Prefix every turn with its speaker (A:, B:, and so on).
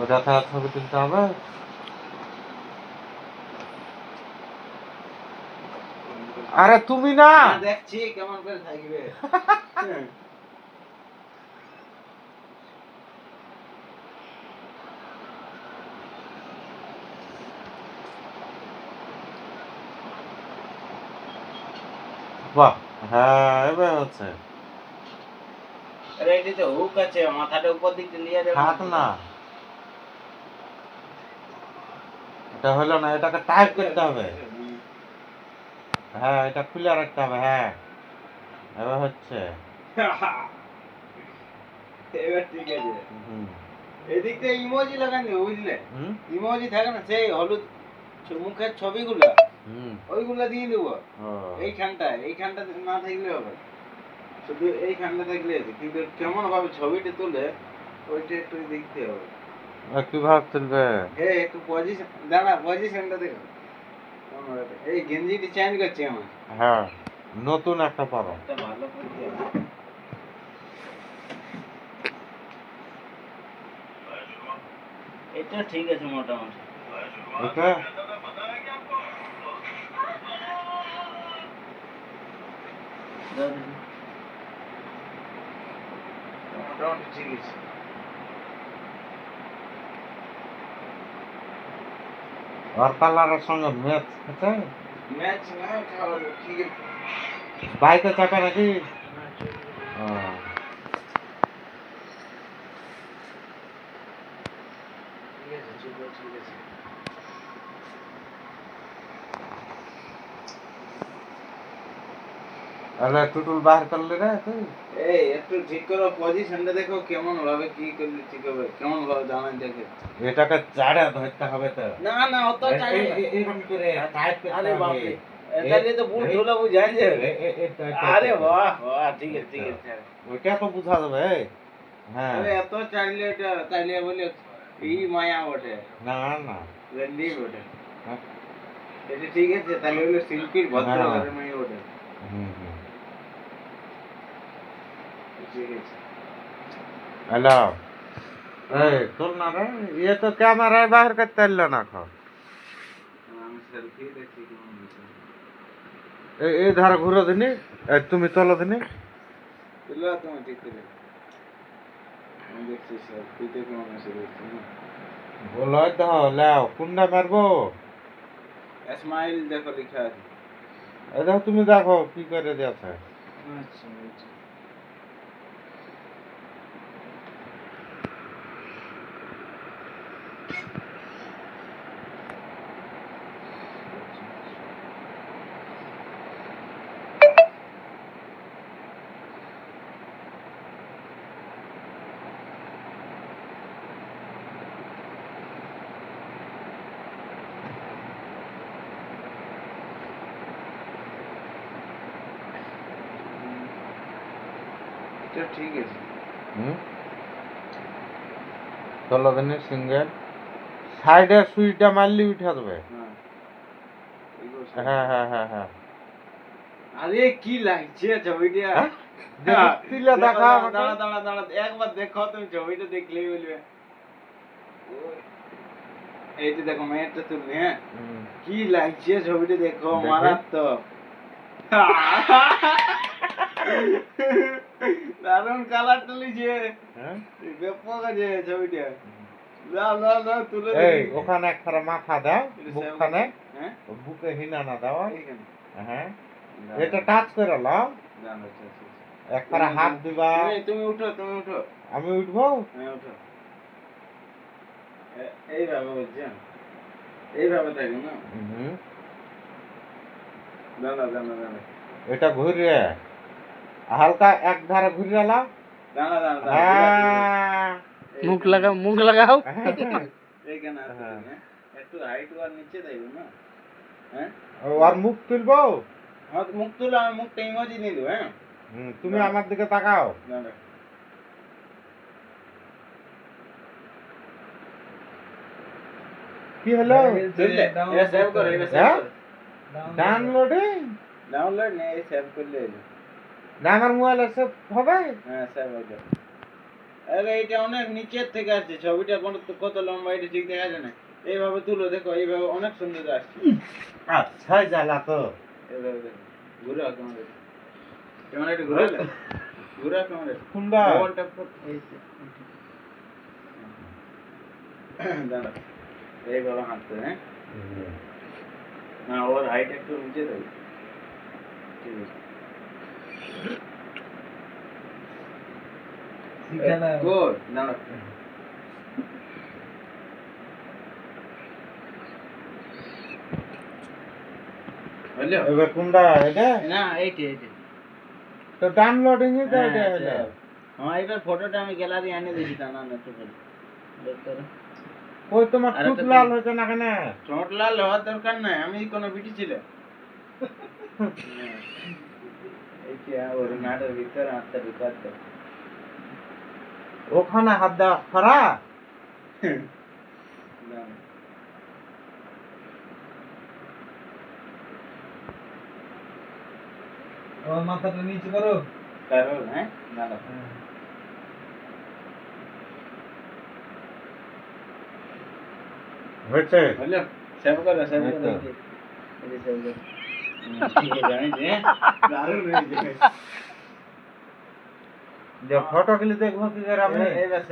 A: ওটা তার ছবি তুলতে হবে। আরে তুমি না,
B: দেখছি কেমন করে থাকবে।
A: বাহ, হ্যাঁ এবার হচ্ছে।
B: আরে এটি তো হুক আছে, মাথাটা উপর দিকে নিয়ে যাবে।
A: থাক না, এটা হলো না, এটাকে টাইপ করতে হবে। হ্যাঁ এটা খুলে রাখতে হবে। হ্যাঁ এবার হচ্ছে।
B: এবার ঠিক আছে।
A: হুম
B: এদিকটা ইমোজি লাগানো বুঝলে,
A: হুম
B: ইমোজি থাকে না সেই হলুদ মুখের ছবিগুলো,
A: হুম।
B: ওইগুলো দিয়ে দেবো।
A: ও,
B: এইখানটা না থাকলে হবে, শুধু এইখানটা থাকলে আছে, কিন্তু কেমন ভাবে ছবিটা তুলে ওইটা একটু দেখতে হবে।
A: কিভাবে তুলবে?
B: হ্যাঁ একটু পজিশন দাঁড়া, পজিশনটা দেখো কেমন হবে। এই গেঞ্জিটি চেঞ্জ করছি আমার,
A: হ্যাঁ নতুন একটা পারো।
B: একটা ভালো করতে হবে। এটা ঠিক আছে মোটামুটি।
A: ওটা
B: দাও দেখি। মোটামুটি ঠিক আছে।
A: আর কালারের সঙ্গে ম্যাচ আছে।
B: ম্যাচ না তাহলে ঠিক আছে।
A: বাইকে চাপে নাকি? ও,
B: ঠিক আছে ঠিক আছে।
A: তাহলে টুটুল বাহির করলি রে তুই?
B: এই একটু ঠিক করো পজিশনটা, দেখো কেমন ভাবে কি করলে ঠিক হবে, কেমন ভাবে দাঁড়ান দেখে।
A: এটাকে চাড়া ধরতে হবে তো।
B: না না অত চাই না।
A: এরকম করে টাইট করতে
B: আরে
A: হবে।
B: বাপরে, তাহলে তো বুট ধুলা বুঝাই যাবে। আরে বাহ বাহ, ঠিক আছে ঠিক আছে।
A: ওইটা তো বুঝা যাবে। হ্যাঁ
B: আরে এত চাইলে এটা তাইলে বলে এই মায়া ওঠে,
A: না না।
B: রন্ডি ওঠে।
A: হ্যাঁ,
B: এটা ঠিক আছে, তাহলে হলো শিল্পীর ভদ্র
A: হ্যাঁ।
B: ঘরের মায়া ওঠে।
A: হুম হুম।
B: ঠিক আছে।
A: হ্যালো, এই তোর না রে, ইয়ে তো ক্যামেরায় বাহির করতে পারলো না এখন।
B: আমি সেলফি দেখছি কেমন হয়েছে।
A: এই ধারে ঘুরো দিনি, তুমি চলো দিনি।
B: তুলো তুমি ঠিক করে, আমি দেখছি সেলফিতে কেমন আছে দেখছি না।
A: বলো তো লাও কোনটা মারবো।
B: স্মাইল দেখো লেখা আছে।
A: এটা তুমি দেখো কি করে দিয়েছে।
B: আচ্ছা আচ্ছা। এটা ঠিক আছে।
A: হুম, চলো দিনি সিঙ্গেল। সাইডের সুইচটা মারলি উঠে যাবে।
B: হ্যাঁ এগুলো সব।
A: হ্যাঁ হ্যাঁ হ্যাঁ হ্যাঁ।
B: আরে কি লাগছে ছবিটা।
A: হ্যাঁ? দেখি তুলে দেখা আমাকে।
B: দাঁড়া দাঁড়া দাঁড়া, একবার দেখো তুমি ছবিটা দেখলেই বলবে। এইটা দেখো মেয়েরটা তুমি, হ্যাঁ
A: হুম,
B: কি লাগছে ছবিটা দেখো,
A: দেখি।
B: মারাত্মক। দারুণ কালার তুলিছে,
A: হ্যাঁ?
B: ব্যাপক আছে ছবিটা। দাও দাও দাও তুলে
A: এই
B: দেখি।
A: ওখানে একটা মাথা দাও,
B: এটা
A: বুকখানে।
B: হ্যাঁ
A: বুকে হিনা না দাও।
B: এইখানে।
A: হ্যাঁ
B: দাঁড়াও,
A: এটা টাচ করে লাও।
B: দাঁড়াও, আচ্ছা, আচ্ছা, আচ্ছা।
A: একবারে হাত দিবা।
B: তুমি উঠো তুমি উঠো।
A: আমি উঠবো।
B: হ্যাঁ উঠো। এইভাবে বলছেন, এইভাবে থাকে না।
A: হুম,
B: দাঁড়া দাঁড়া দাঁড়া
A: এটা ঘুরিয়ে হালকা এক ধারে ঘুরিয়ে লাও।
B: দাঁড়া দাঁড়া দাঁড়া।
A: হ্যাঁ
C: মুখ লাগাও।
B: এইখানে আছে
A: হ্যাঁ।
B: তুমি, হ্যাঁ? একটু হাইট আর নিচে দেবো না, হ্যাঁ
A: আর মুখ তুলবো।
B: হ্যাঁ মুখ তুলো, আমি মুখটা ইমোজি দিয়ে দেবো, হ্যাঁ
A: তুমি আমার দিকে তাকাও।
B: দাঁড়া।
A: কি হলো?
B: বুঝলে? এটা সেভ করো, এটা সেভ
A: হ্যাঁ?
B: করো।
A: ডাউনলোডিং
B: ডাউনলোড নেই, সেভ করলে হলো।
A: না আমার মোবাইলে সব হবে।
B: হ্যাঁ সেভ হয়ে যাবে। আরে এটা অনেক নিচের থেকে আসছে, ছবিটা কত লম্বা এটা ঠিক দেখা যায় না। এইভাবে তুলো, দেখো এইভাবে অনেক সুন্দর আসছে।
A: আচ্ছা জ্বালা তো
B: এইভাবে দেখো, ঘুরে ক্যামেরা, ক্যামেরা একটু ঘুরে ঘুরে ক্যামেরা
A: কোনটা
B: বলটা এই দাঁড়া, এইভাবে হাঁটতে, হ্যাঁ না ওর হাইট একটু নিচে দেবে, ঠিক আছে। গুড, দাঁড়া। হলো?
A: এবার কোনটা এটা
B: না এইটা এইটা
A: তো ডাউনলোডিং ই তো এটা
B: হ্যাঁ,
A: হলো
B: হ্যাঁ এবার ফটোটা আমি গ্যালারি এনে দিয়েছি, তা না একটু করে
A: ওই তোমার
B: আর
A: টুক
B: একটা
A: লাল হয়েছে না কেন
B: ঠোঁট লাল হওয়ার দরকার নাই, আমি কোনো বিটি ছিল এই কি ওর নাটের ভিতরে হাতটা ঢুকাতে
A: ওখানে হাত দেওয়া খরা ওর মাথাটা নিচে করো
B: কারো হ্যাঁ দাঁড়া
A: হয়েছে
B: হলো, সেভ করো সেভ
A: এই তো।
B: করো, এই যে সেভ করো, ঠিক আছে আমি যে দারুণ হয়েছে।
A: যে ফটো গুলি দেখবো কি করে আমি
B: এবার